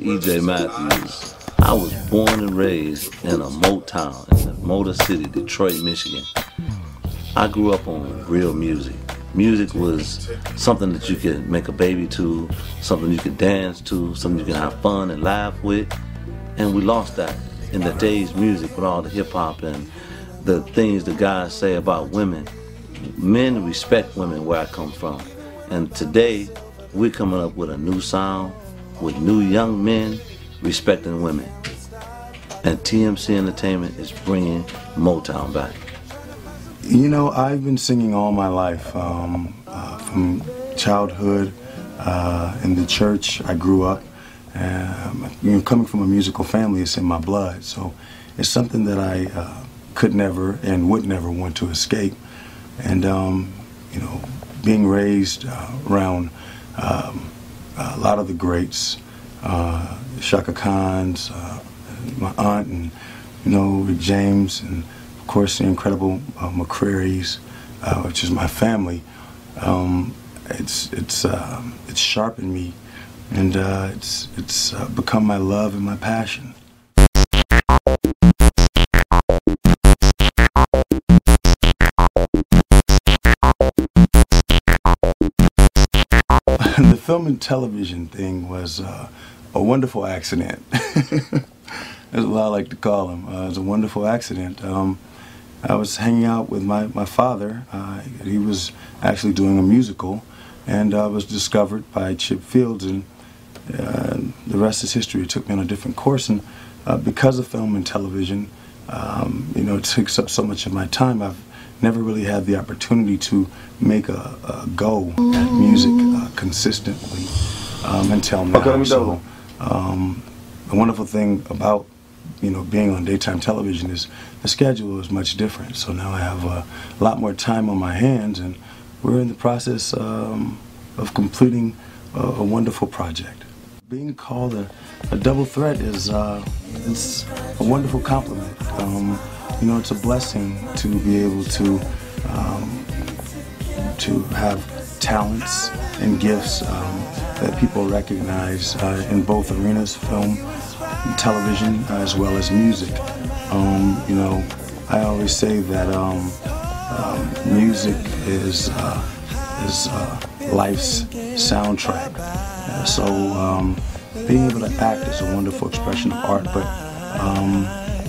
E.J. Matthews. I was born and raised in a Motown in the Motor City, Detroit, Michigan. I grew up on real music. Music was something that you could make a baby to, something you could dance to, something you can have fun and laugh with. And we lost that in the day's music with all the hip hop and the things the guys say about women. Men respect women where I come from. And today, we're coming up with a new sound with new young men respecting women. And TMC Entertainment is bringing Motown back. You know, I've been singing all my life, from childhood, in the church. I grew up. Coming from a musical family, it's in my blood. So it's something that I could never and would never want to escape. And, you know, being raised around a lot of the greats, Shaka Khan's, my aunt, and, you know, Rick James, and of course the incredible McCrary's, which is my family. It's sharpened me, and it's become my love and my passion. The film and television thing was a wonderful accident. That's what I like to call him. It was a wonderful accident. I was hanging out with my father. He was actually doing a musical, and I was discovered by Chip Fields, and the rest is history. It took me on a different course, and because of film and television, you know, it takes up so much of my time. I've never really had the opportunity to make a go at music consistently until now. So the wonderful thing about, you know, being on daytime television is the schedule is much different. So now I have a lot more time on my hands, and we're in the process of completing a wonderful project. Being called a double threat is it's a wonderful compliment. You know, it's a blessing to be able to have talents and gifts that people recognize in both arenas, film, television, as well as music. You know, I always say that music is life's soundtrack. So being able to act is a wonderful expression of art, but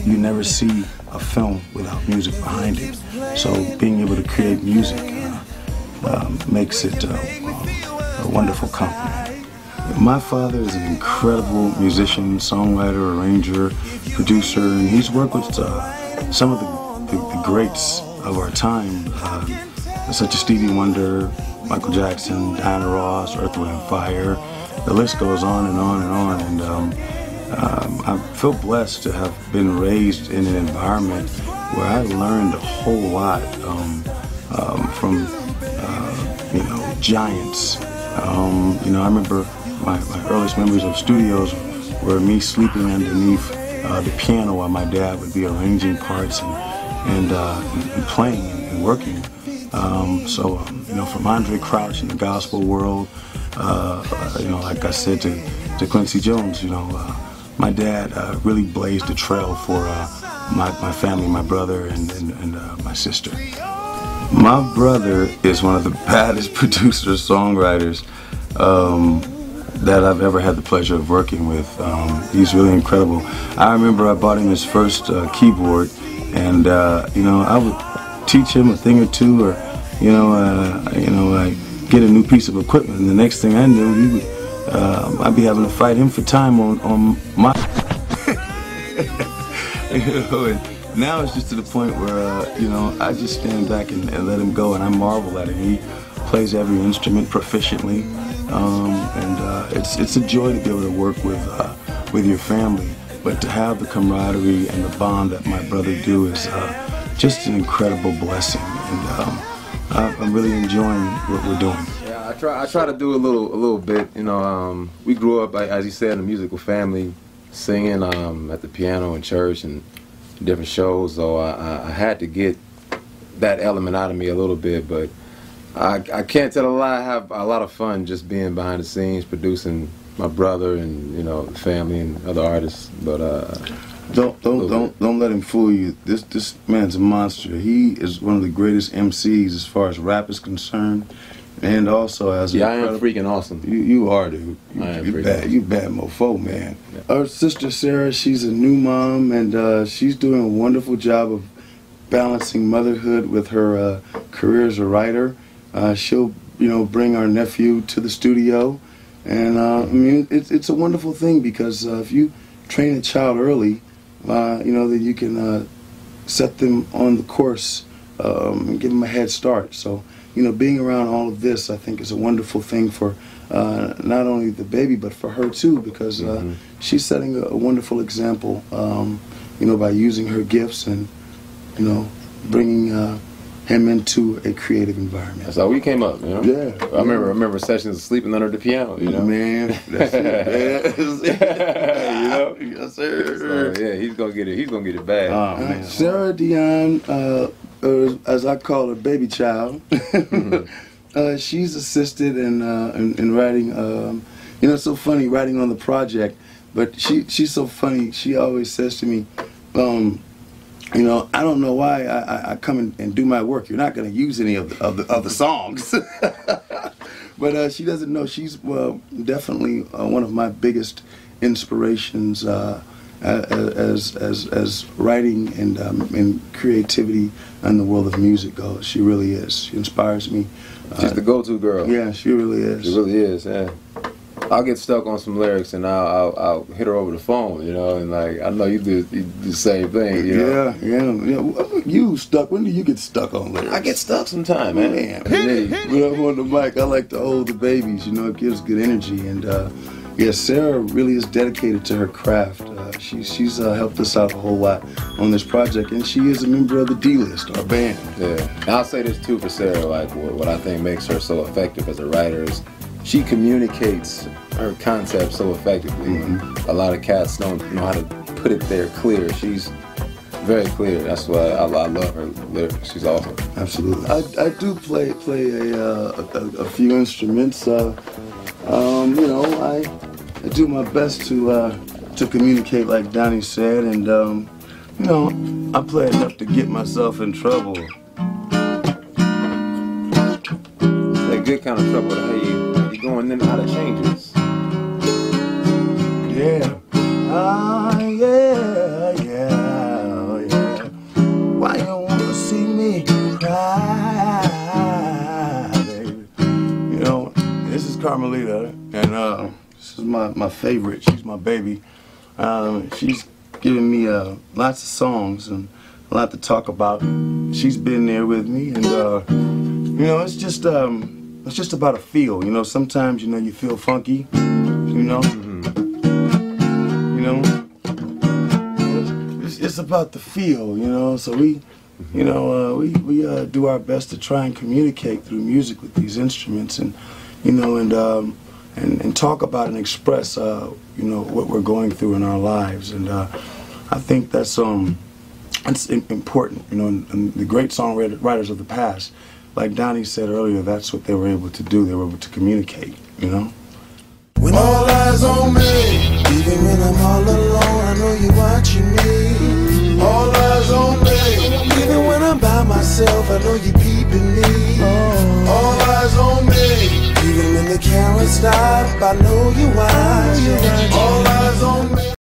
you never see a film without music behind it. So being able to create music makes it a wonderful compliment. My father is an incredible musician, songwriter, arranger, producer, and he's worked with some of the greats of our time, such as Stevie Wonder, Michael Jackson, Diana Ross, Earth, Wind & Fire. The list goes on and on and on. And I feel blessed to have been raised in an environment where I learned a whole lot from you know, giants. You know, I remember my earliest memories of studios were me sleeping underneath the piano while my dad would be arranging parts and playing and working. You know, from Andre Crouch in the gospel world, you know, like I said, to Quincy Jones, you know, my dad really blazed the trail for my family, my brother and my sister. My brother is one of the baddest producers, songwriters that I've ever had the pleasure of working with. He's really incredible. I remember I bought him his first keyboard, and you know, I would teach him a thing or two, or you know, get a new piece of equipment, and the next thing I knew, he would, I'd be having to fight him for time on my. You know, and now it's just to the point where you know, I just stand back and let him go, and I marvel at him. He plays every instrument proficiently, and it's a joy to be able to work with your family. But to have the camaraderie and the bond that my brother do is just an incredible blessing, and I'm really enjoying what we're doing. Yeah, I try to do a little bit. You know, we grew up, as you said, in a musical family, singing at the piano in church and different shows. So I had to get that element out of me a little bit, but I can't tell a lie. I have a lot of fun just being behind the scenes, producing my brother and the family and other artists. But don't let him fool you. This man's a monster. He is one of the greatest MCs as far as rap is concerned, and also as I am freaking awesome. You are, dude. You bad mofo, man. Yeah. Our sister Sarah, she's a new mom, and she's doing a wonderful job of balancing motherhood with her career as a writer. She'll bring our nephew to the studio, and I mean it's a wonderful thing because if you train a child early, then you can set them on the course and give them a head start. So being around all of this, I think, is a wonderful thing for not only the baby but for her too, because she's setting a wonderful example, by using her gifts and bringing him into a creative environment. That's how we came up, Yeah. I remember sessions of sleeping under the piano, Man, that's it. Yes, sir. So, yeah, he's gonna get it bad. Oh, man. Sarah Dion, as I call her, baby child. She's assisted in writing. It's so funny writing on the project, but she's so funny. She always says to me, I don't know why I come and do my work. You're not going to use any of the songs. But she doesn't know. She's definitely one of my biggest inspirations as writing and creativity in the world of music goes. She really is. She inspires me. She's the go-to girl. Yeah, she really is. She really is, yeah. I'll get stuck on some lyrics and I'll hit her over the phone, and like I know you do the same thing, Yeah. You stuck? When do you get stuck on lyrics? I get stuck sometime, man. When I'm on the mic, I like to hold the babies. It gives good energy, and Sarah really is dedicated to her craft. She's helped us out a whole lot on this project, and she is a member of the D-List, our band. Yeah, and I'll say this too for Sarah. Like what I think makes her so effective as a writer is she communicates her concept so effectively. A lot of cats don't know how to put it there clear. She's very clear. That's why I love her lyrics. She's awesome. Absolutely. I do play a few instruments. I do my best to communicate, like Donnie said, and I play enough to get myself in trouble. That good kind of trouble. Hey, you going in and out of changes. Yeah. Yeah. Why you wanna see me cry, baby? This is Carmelita, and this is my favorite. She's my baby. She's given me lots of songs and a lot to talk about. She's been there with me, and it's just about a feel. Sometimes you feel funky. It's about the feel. So we do our best to try and communicate through music with these instruments, and and talk about and express what we're going through in our lives, and I think that's important. And the great songwriters of the past, like Donnie said earlier, that's what they were able to do. They were able to communicate. When all eyes on me, even when I'm all alone, I know you're watching me. All eyes on me, even when I'm by myself, I know you're peeping me. All eyes on me, even when the camera stop, I know you're watching. All eyes on me.